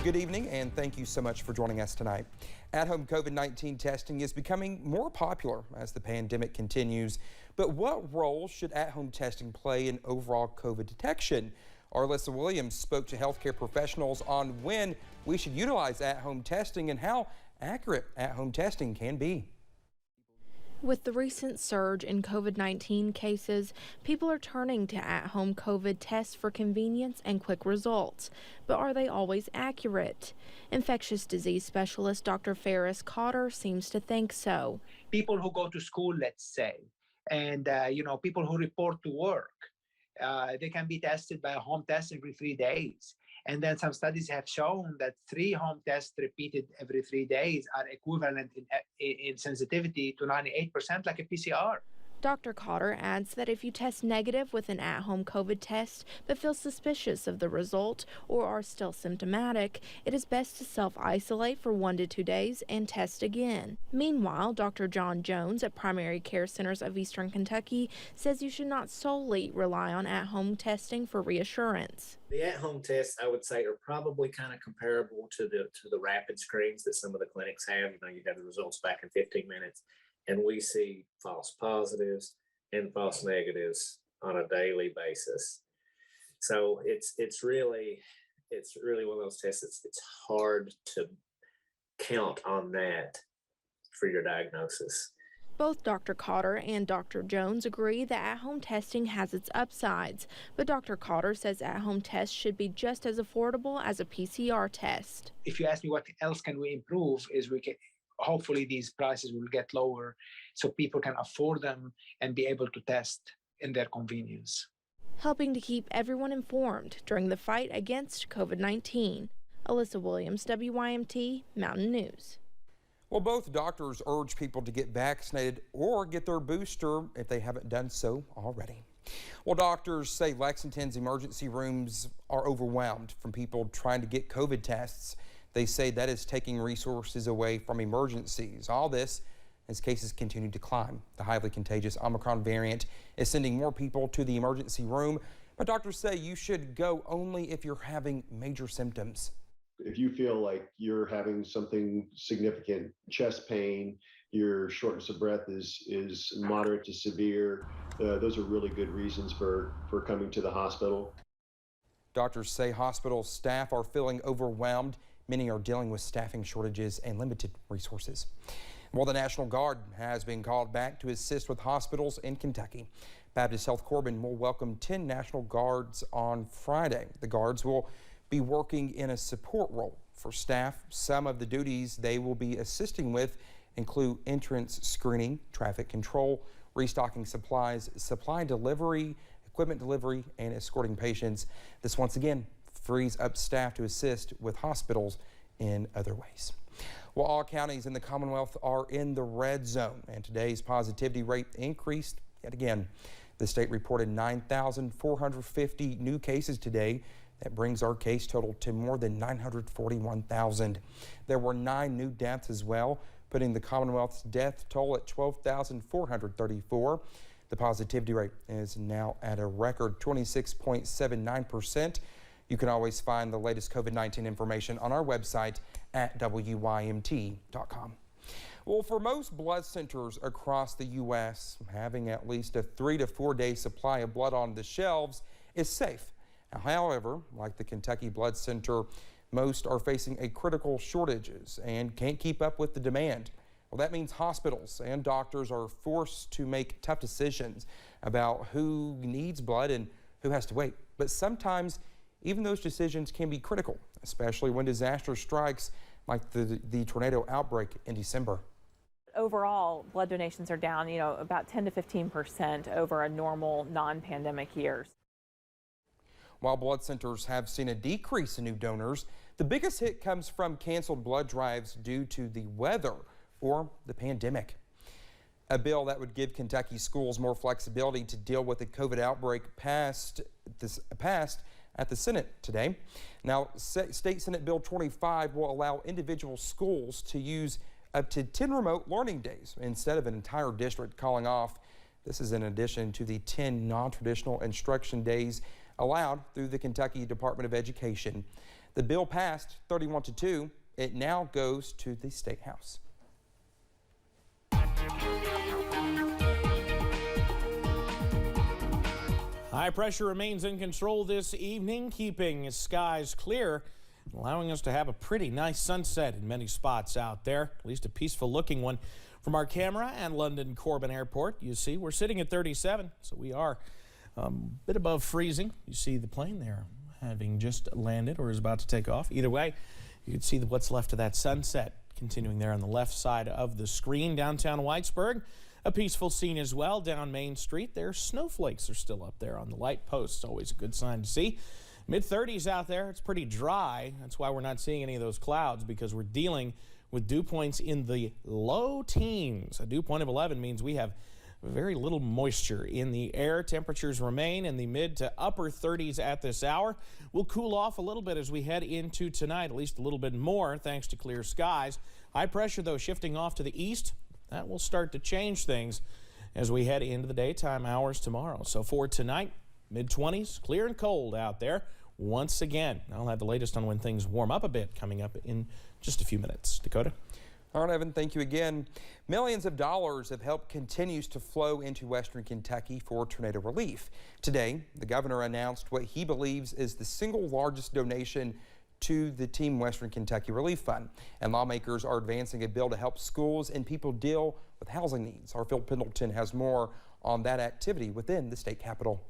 Good evening, and thank you so much for joining us tonight. At-home COVID-19 testing is becoming more popular as the pandemic continues. But what role should at-home testing play in overall COVID detection? Alyssa Williams spoke to healthcare professionals on when we should utilize at-home testing and how accurate at-home testing can be. With the recent surge in COVID-19 cases, people are turning to at-home COVID tests for convenience and quick results. But are they always accurate? Infectious disease specialist Dr. Ferris Cotter seems to think so. People who go to school, let's say, and people who report to work, they can be tested by a home test every 3 days. And then some studies have shown that 3 home tests repeated every 3 days are equivalent in sensitivity to 98%, like a PCR. Dr. Cotter adds that if you test negative with an at-home COVID test but feel suspicious of the result or are still symptomatic, it is best to self-isolate for 1 to 2 days and test again. Meanwhile, Dr. John Jones at Primary Care Centers of Eastern Kentucky says you should not solely rely on at-home testing for reassurance. The at-home tests, I would say, are probably kind of comparable to the rapid screens that some of the clinics have. You have the results back in 15 minutes. And we see false positives and false negatives on a daily basis. So it's really one of those tests. It's hard to count on that for your diagnosis. Both Dr. Cotter and Dr. Jones agree that at-home testing has its upsides, but Dr. Cotter says at-home tests should be just as affordable as a PCR test. If you ask me what else can we improve, is we can hopefully these prices will get lower so people can afford them and be able to test in their convenience. Helping to keep everyone informed during the fight against COVID-19. Alyssa Williams, WYMT Mountain News. Well, both doctors urge people to get vaccinated or get their booster if they haven't done so already. Well, doctors say Lexington's emergency rooms are overwhelmed from people trying to get COVID tests. They say that is taking resources away from emergencies. All this as cases continue to climb. The highly contagious Omicron variant is sending more people to the emergency room, but doctors say you should go only if you're having major symptoms. If you feel like you're having something significant, chest pain, your shortness of breath is moderate to severe, those are really good reasons for coming to the hospital. Doctors say hospital staff are feeling overwhelmed. Many are dealing with staffing shortages and limited resources. Well, the National Guard has been called back to assist with hospitals in Kentucky. Baptist Health Corbin will welcome 10 National Guards on Friday. The Guards will be working in a support role for staff. Some of the duties they will be assisting with include entrance screening, traffic control, restocking supplies, supply delivery, equipment delivery, and escorting patients. This once again frees up staff to assist with hospitals in other ways. Well, all counties in the Commonwealth are in the red zone, and today's positivity rate increased yet again. The state reported 9,450 new cases today. That brings our case total to more than 941,000. There were 9 new deaths as well, putting the Commonwealth's death toll at 12,434. The positivity rate is now at a record 26.79%. You can always find the latest COVID-19 information on our website at WYMT.com. Well, for most blood centers across the U.S., having at least a 3 to 4 day supply of blood on the shelves is safe. However, like the Kentucky Blood Center, most are facing a critical shortages and can't keep up with the demand. Well, that means hospitals and doctors are forced to make tough decisions about who needs blood and who has to wait. But sometimes even those decisions can be critical, especially when disaster strikes like the tornado outbreak in December. Overall, blood donations are down, about 10 to 15% over a normal non-pandemic years. While blood centers have seen a decrease in new donors, the biggest hit comes from canceled blood drives due to the weather or the pandemic. A bill that would give Kentucky schools more flexibility to deal with the COVID outbreak passed at the Senate today. Now, State Senate Bill 25 will allow individual schools to use up to 10 remote learning days instead of an entire district calling off. This is in addition to the 10 non-traditional instruction days allowed through the Kentucky Department of Education. The bill passed 31-2. It now goes to the State House. High pressure remains in control this evening, keeping skies clear, allowing us to have a pretty nice sunset in many spots out there, at least a peaceful looking one. From our camera at London Corbin Airport, you see we're sitting at 37, so we are a bit above freezing. You see the plane there having just landed or is about to take off. Either way, you can see what's left of that sunset continuing there on the left side of the screen. Downtown Whitesburg, a peaceful scene as well. Down Main Street, there snowflakes are still up there on the light posts. Always a good sign to see. Mid-30s out there. It's pretty dry. That's why we're not seeing any of those clouds, because we're dealing with dew points in the low teens. A dew point of 11 means we have very little moisture in the air. Temperatures remain in the mid to upper 30s at this hour. We'll cool off a little bit as we head into tonight, at least a little bit more, thanks to clear skies. High pressure, though, shifting off to the east. That will start to change things as we head into the daytime hours tomorrow. So for tonight, mid-20s, clear and cold out there. Once again, I'll have the latest on when things warm up a bit coming up in just a few minutes. Dakota? All right, Evan, thank you again. Millions of dollars of help continues to flow into Western Kentucky for tornado relief. Today, the governor announced what he believes is the single largest donation to the Team Western Kentucky Relief Fund. And lawmakers are advancing a bill to help schools and people deal with housing needs. Our Phil Pendleton has more on that activity within the state capitol.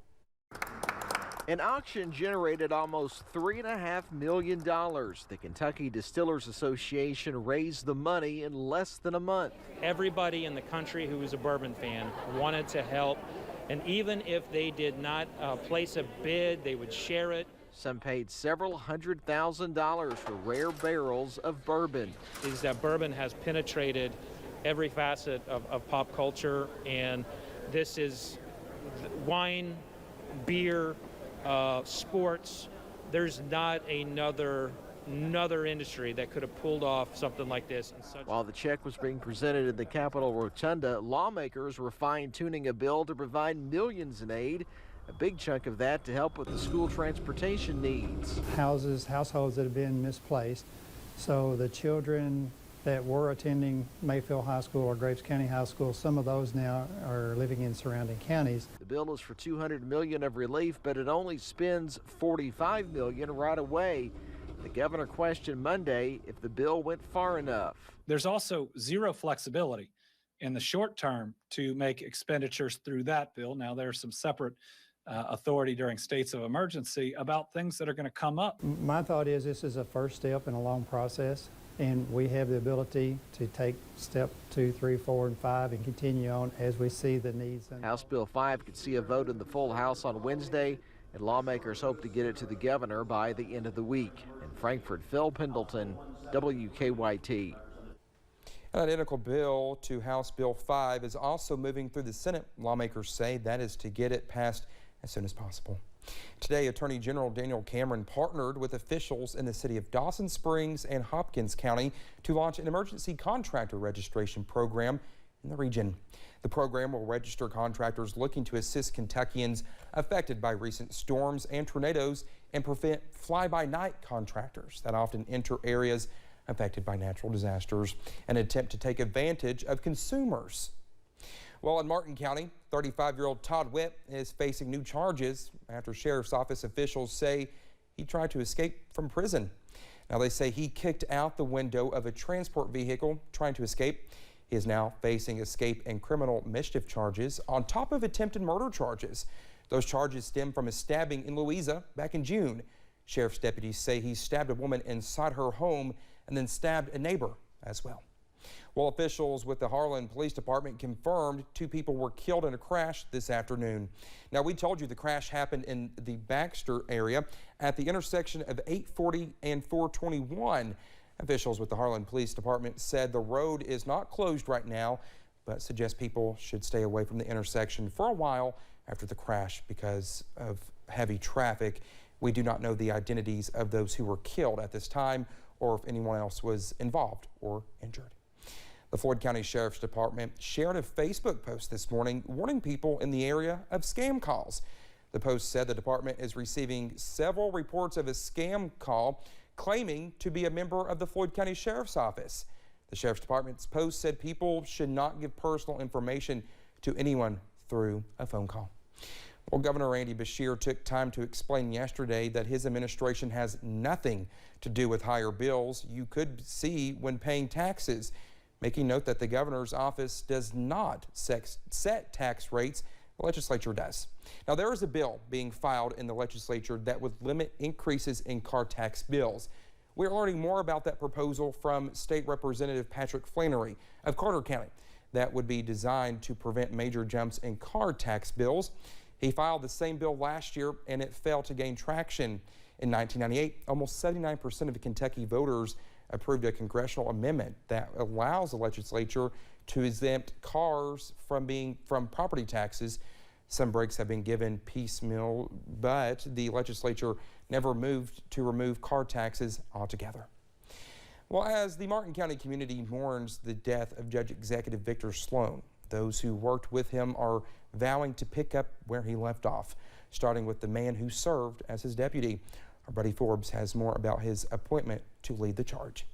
An auction generated almost $3.5 million. The Kentucky Distillers Association raised the money in less than a month. Everybody in the country who was a bourbon fan wanted to help, and even if they did not place a bid, they would share it. Some paid several $100,000 for rare barrels of bourbon. Is that bourbon has penetrated every facet of pop culture, and this is wine, beer, sports. There's not another industry that could have pulled off something like this. While the check was being presented in the Capitol Rotunda, lawmakers were fine-tuning a bill to provide millions in aid, a big chunk of that to help with the school transportation needs. Households that have been misplaced, so the children that were attending Mayfield High School or Graves County High School, some of those now are living in surrounding counties. The bill is for $200 million of relief, but it only spends $45 million right away. The governor questioned Monday if the bill went far enough. There's also zero flexibility in the short term to make expenditures through that bill. Now, there's some separate authority during states of emergency about things that are going to come up. My thought is this is a first step in a long process, and we have the ability to take step 2, 3, 4, and 5 and continue on as we see the needs. House Bill 5 could see a vote in the full House on Wednesday, and lawmakers hope to get it to the governor by the end of the week. In Frankfort, Phil Pendleton, WKYT. An identical bill to House Bill 5 is also moving through the Senate. Lawmakers say that is to get it passed as soon as possible. Today, Attorney General Daniel Cameron partnered with officials in the city of Dawson Springs and Hopkins County to launch an emergency contractor registration program in the region. The program will register contractors looking to assist Kentuckians affected by recent storms and tornadoes and prevent fly-by-night contractors that often enter areas affected by natural disasters, an attempt to take advantage of consumers. Well, in Martin County, 35-year-old Todd Witt is facing new charges after sheriff's office officials say he tried to escape from prison. Now, they say he kicked out the window of a transport vehicle trying to escape. He is now facing escape and criminal mischief charges on top of attempted murder charges. Those charges stem from a stabbing in Louisa back in June. Sheriff's deputies say he stabbed a woman inside her home and then stabbed a neighbor as well. Well, officials with the Harlan Police Department confirmed 2 people were killed in a crash this afternoon. Now, we told you the crash happened in the Baxter area at the intersection of 840 and 421. Officials with the Harlan Police Department said the road is not closed right now, but suggest people should stay away from the intersection for a while after the crash because of heavy traffic. We do not know the identities of those who were killed at this time or if anyone else was involved or injured. The Floyd County Sheriff's Department shared a Facebook post this morning warning people in the area of scam calls. The post said the department is receiving several reports of a scam call claiming to be a member of the Floyd County Sheriff's Office. The Sheriff's Department's post said people should not give personal information to anyone through a phone call. Well, Governor Andy Beshear took time to explain yesterday that his administration has nothing to do with higher bills you could see when paying taxes, making note that the governor's office does not set tax rates. The legislature does. Now, there is a bill being filed in the legislature that would limit increases in car tax bills. We're learning more about that proposal from State Representative Patrick Flannery of Carter County that would be designed to prevent major jumps in car tax bills. He filed the same bill last year and it failed to gain traction. In 1998, almost 79% of Kentucky voters approved a congressional amendment that allows the legislature to exempt cars from property taxes. Some breaks have been given piecemeal, but the legislature never moved to remove car taxes altogether. Well, as the Martin County community mourns the death of Judge Executive Victor Sloan, those who worked with him are vowing to pick up where he left off, starting with the man who served as his deputy. Our buddy Forbes has more about his appointment to lead the charge.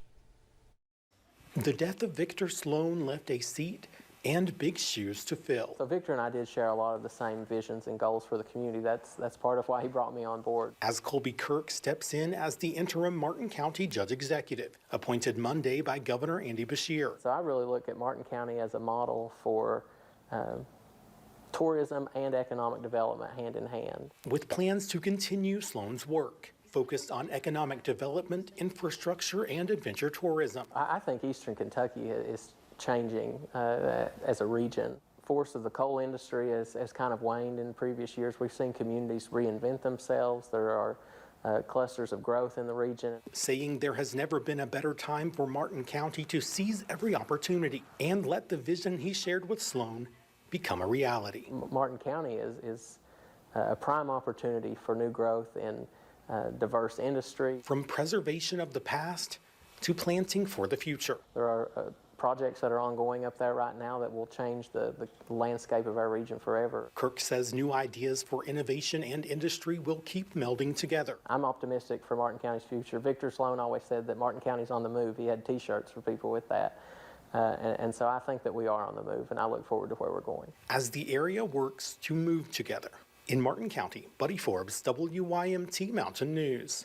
The death of Victor Sloan left a seat and big shoes to fill. So Victor and I did share a lot of the same visions and goals for the community. That's part of why he brought me on board. As Colby Kirk steps in as the interim Martin County Judge Executive, appointed Monday by Governor Andy Beshear. So I really look at Martin County as a model for tourism and economic development hand in hand. With plans to continue Sloan's work, focused on economic development, infrastructure, and adventure tourism. I think Eastern Kentucky is changing as a region. Force of the coal industry has kind of waned in previous years. We've seen communities reinvent themselves. There are clusters of growth in the region. Saying there has never been a better time for Martin County to seize every opportunity and let the vision he shared with Sloan become a reality. Martin County is a prime opportunity for new growth in diverse industry. From preservation of the past to planting for the future. There are projects that are ongoing up there right now that will change the landscape of our region forever. Kirk says new ideas for innovation and industry will keep melding together. I'm optimistic for Martin County's future. Victor Sloan always said that Martin County's on the move. He had t-shirts for people with that. And so I think that we are on the move, and I look forward to where we're going. As the area works to move together. In Martin County, Buddy Forbes, WYMT Mountain News.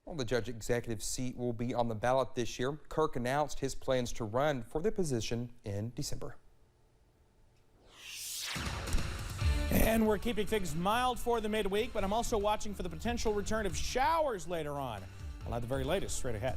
Well, the judge executive seat will be on the ballot this year. Kirk announced his plans to run for the position in December. And we're keeping things mild for the midweek, but I'm also watching for the potential return of showers later on. I'll have the very latest straight ahead.